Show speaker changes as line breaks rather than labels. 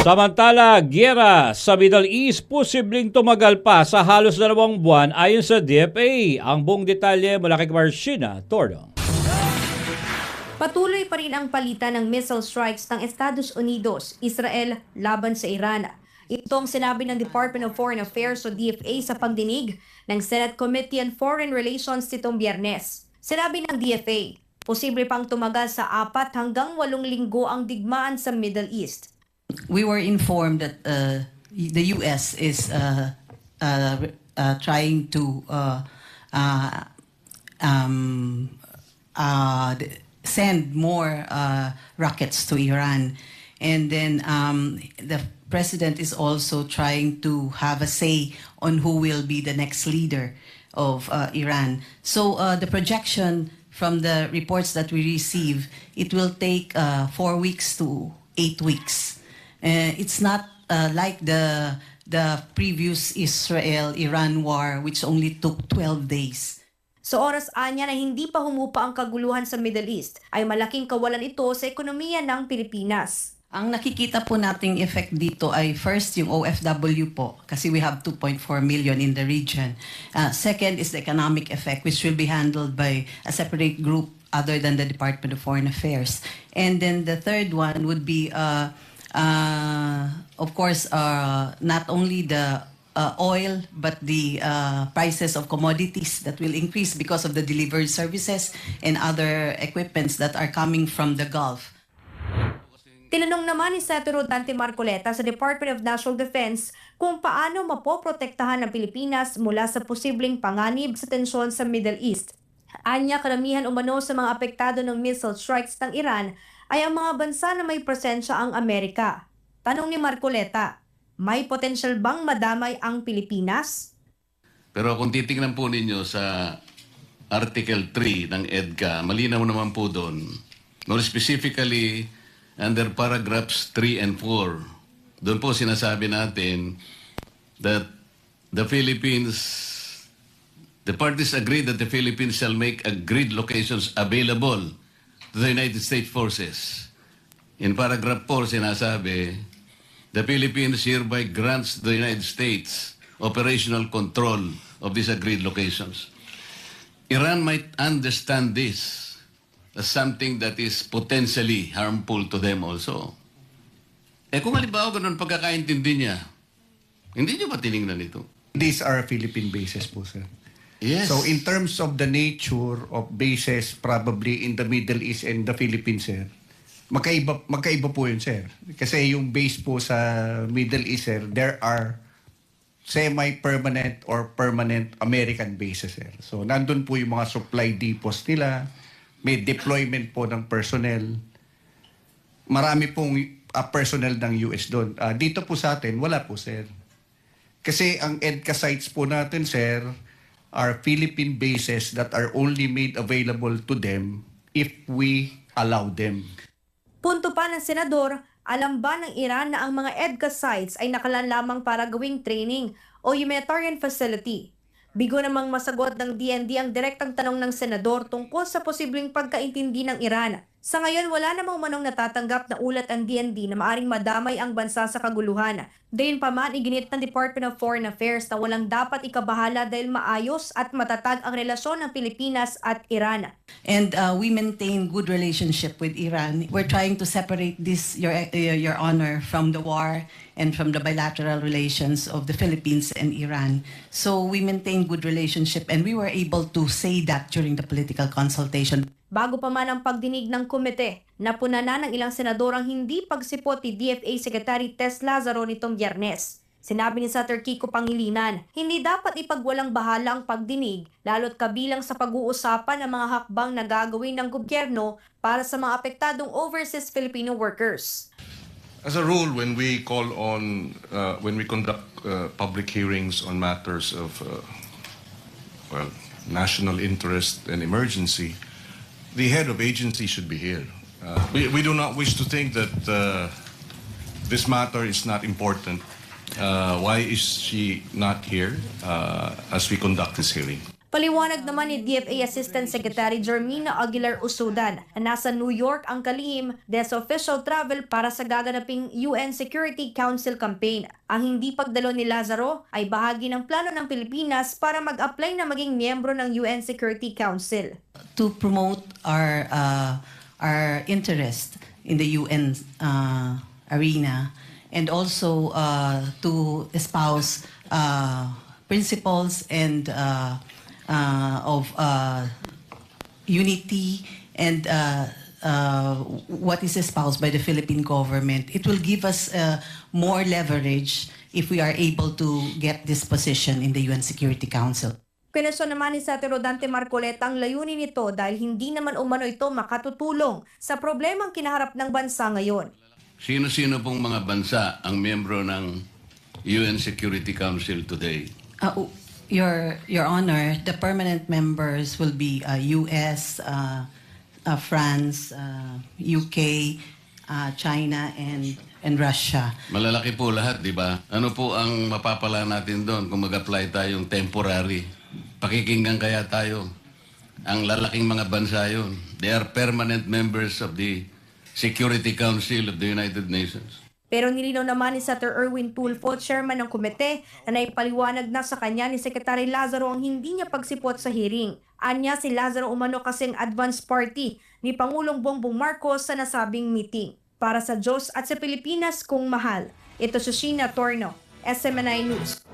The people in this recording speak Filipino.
Samantala, giyera sa Middle East posibleng tumagal pa sa halos 2 buwan ayon sa DFA. Ang buong detalye mula kay Marcina Tordo.
Patuloy pa rin ang palitan ng missile strikes ng Estados Unidos, Israel laban sa Iran. Itong sinabi ng Department of Foreign Affairs o DFA sa pagdinig ng Senate Committee on Foreign Relations nitong Biyernes. Sinabi ng DFA, posible pang tumagal sa 4 hanggang 8 linggo ang digmaan sa Middle East.
We were informed that the U.S. is trying to send more rockets to Iran. And then the president is also trying to have a say on who will be the next leader of Iran. So the projection from the reports that we receive, it will take 4 weeks to 8 weeks. It's not like the previous Israel-Iran war, which only took 12 days.
Sa oras anya na hindi pa humupa ang kaguluhan sa Middle East, ay malaking kawalan ito sa ekonomiya ng Pilipinas.
Ang nakikita po nating effect dito ay first yung OFW po, kasi we have 2.4 million in the region. Second is the economic effect, which will be handled by a separate group other than the Department of Foreign Affairs. And then the third one would be of course, not only the oil, but the prices of commodities that will increase because of the delivery services and other equipments that are coming from the Gulf.
Tinanong naman ni Senator Dante Marcoleta sa Department of National Defense kung paano mapoprotektahan ng Pilipinas mula sa posibleng panganib sa tensyon sa Middle East. Anya, karamihan umano sa mga apektado ng missile strikes ng Iran ay ang mga bansa na may presensya ang Amerika. Tanong ni Marcoleta, may potential bang madamay ang Pilipinas?
Pero kung titingnan po ninyo sa Article 3 ng EDCA, malinaw naman po doon. More specifically, under paragraphs 3 and 4, doon po sinasabi natin that the parties agree that the Philippines shall make agreed locations available to the United States forces. In paragraph 4, sinasabi, the Philippines hereby grants the United States operational control of these agreed locations. Iran might understand this as something that is potentially harmful to them also. Kung halimbawa ganun pagkakaintindi niya, hindi niyo ba tinignan ito?
These are Philippine bases po, sir.
Yes.
So in terms of the nature of bases probably in the Middle East and the Philippines, sir, magkaiba po yun, sir. Kasi yung base po sa Middle East, sir, there are semi-permanent or permanent American bases, sir. So nandun po yung mga supply depots nila, may deployment po ng personnel. Marami pong personnel ng US doon. Dito po sa atin, wala po, sir. Kasi ang EDCA sites po natin, sir, are Philippine bases that are only made available to them if we allow them.
Punto pa ng Senador, alam ba ng Iran na ang mga EDCA sites ay nakalaan lamang para gawing training o humanitarian facility? Bigo namang masagot ng DND ang direktang tanong ng Senador tungkol sa posibleng pagkaintindi ng Iran. Sa ngayon, wala namang manong natatanggap na ulat ang DND na maaring madamay ang bansa sa kaguluhan. Gayunpaman, iginit ng Department of Foreign Affairs na walang dapat ikabahala dahil maayos at matatag ang relasyon ng Pilipinas at Iran.
And we maintain good relationship with Iran. We're trying to separate this, Your Honor, from the war and from the bilateral relations of the Philippines and Iran. So we maintain good relationship, and we were able to say that during the political consultation.
Bago pa man ang pagdinig ng komite, napunanan ng ilang senador ang hindi pagsipot ni DFA Secretary Tess Lazaro nitong Biyernes. Sinabi ni Senator Kiko Pangilinan, hindi dapat ipagwalang bahala ang pagdinig, lalo't kabilang sa pag-uusapan ng mga hakbang na gagawin ng gobyerno para sa mga apektadong overseas Filipino workers.
As a rule, when we conduct public hearings on matters of national interest and emergency, the head of agency should be here. We do not wish to think that this matter is not important. Why is she not here as we conduct this hearing?
Paliwanag naman ni DFA Assistant Secretary Jermina Aguilar Usudan na nasa New York ang kalihim des official travel para sa gaganaping UN Security Council campaign. Ang hindi pagdalo ni Lazaro ay bahagi ng plano ng Pilipinas para mag-apply na maging miyembro ng UN Security Council.
To promote our interest in the UN arena, and also to espouse principles and of unity and what is espoused by the Philippine government. It will give us more leverage if we are able to get this position in the UN Security Council.
Pinasyon naman ni Senator Rodante Marcoleta ang layunin nito dahil hindi naman umano ito makatutulong sa problemang kinaharap ng bansa ngayon.
Sino-sino pong mga bansa ang miyembro ng UN Security Council today?
Your Honor, the permanent members will be US, France, UK, China, and Russia.
Malalaki po lahat, di ba? Ano po ang mapapala natin doon kung mag-apply tayong temporary? Pakikinggan kaya tayo? Ang lalaking mga bansa yun. They are permanent members of the Security Council of the United Nations.
Pero nilinaw naman ni Senator Erwin Tulfo, chairman ng komite, na naipaliwanag na sa kanya ni Secretary Lazaro ang hindi niya pagsipot sa hearing. Anya si Lazaro umano kasing advance party ni Pangulong Bongbong Marcos sa nasabing meeting. Para sa Diyos at sa Pilipinas kung mahal. Ito si Sheena Torno, SMNI News.